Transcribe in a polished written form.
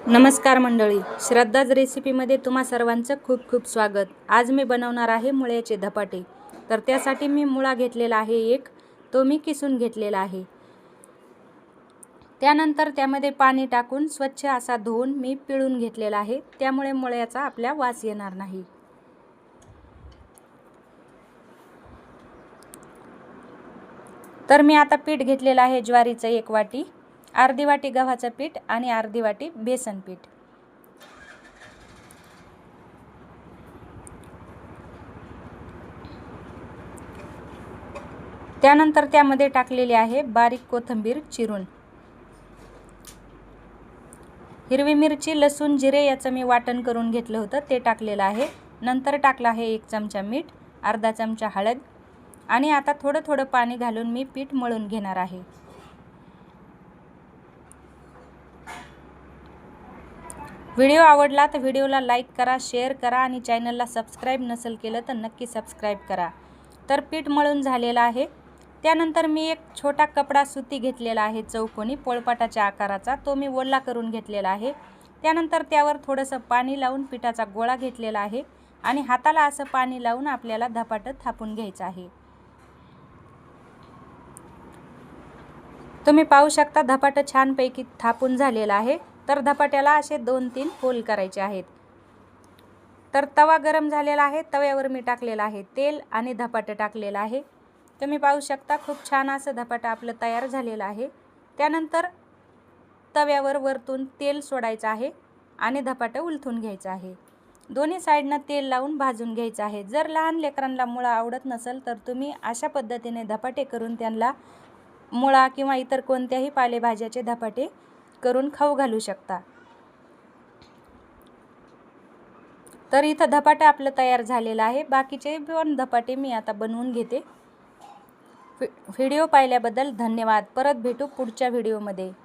नमस्कार मंडळी, श्रद्धाज रेसिपीमध्ये तुम्हा सर्वांचं खूप खूप स्वागत। आज मी बनवणार आहे मुळ्याचे धपाटे। तर त्यासाठी मी मुळा घेतलेला आहे एक, तो मी किसून घेतलेला आहे। त्यानंतर त्यामध्ये पाणी टाकून स्वच्छ असा धुवून मी पिळून घेतलेला आहे, त्यामुळे मुळ्याचा आपल्या वास येणार नाही। तर मी आता पीठ घेतलेला आहे ज्वारीचं 1 वाटी, अर्धी वाटी गव्हाचं पीठ आणि अर्धी वाटी बेसन पीठ। त्यानंतर त्यामध्ये टाकलेली आहे बारीक कोथिंबीर चिरून, हिरवी मिरची, लसूण, जिरे याचं मी वाटण करून घेतलं होतं ते टाकलेलं आहे। नंतर टाकला आहे 1 चमचा मीठ, अर्धा चमचा हळद आणि आता थोडं थोडं पाणी घालून मी पीठ मळून घेणार आहे। व्हिडिओ आवडला तर व्हिडिओला लाईक करा, शेअर करा आणि चॅनलला सबस्क्राईब नसेल केलं तर नक्की सबस्क्राईब करा। तर पीठ मळून झालेलं आहे। त्यानंतर मी एक छोटा कपडा सुती घेतलेला आहे चौकोनी पोळपाटाच्या आकाराचा, तो मी ओला करून घेतलेला आहे। त्यानंतर त्यावर थोडंसं पाणी लावून पिठाचा गोळा घेतलेला आहे आणि हाताला असं पाणी लावून आपल्याला धपाटं थापून घ्यायचं आहे। तुम्ही पाहू शकता धपाटं छानपैकी थापून झालेलं आहे। तर धपाट्याला असे 2-3 होल करायचे आहेत। तर तवा गरम झालेला आहे, तव्यावर मी टाकलेला आहे तेल आणि धपाटं टाकलेलं आहे। तुम्ही पाहू शकता खूप छान असं धपाटं आपलं तयार झालेलं आहे। त्यानंतर तव्यावर वरतून तेल सोडायचं आहे आणि धपाटं उलथून घ्यायचं आहे। दोन्ही साइडनं तेल लावून भाजून घ्यायचं आहे। जर लहान लेकरांना मुळा आवडत नसेल तर तुम्ही अशा पद्धतीने धपाटे करून त्यांना मुळा किंवा इतर कोणत्याही पालेभाज्याचे धपाटे करून खाऊ घालू शकता। तर इथं धपाटे आपलं तयार झालेलं आहे। बाकीचे पण धपाटे मी आता बनवून घेते। व्हिडिओ पाहिल्याबद्दल धन्यवाद। परत भेटू पुढच्या व्हिडिओमध्ये।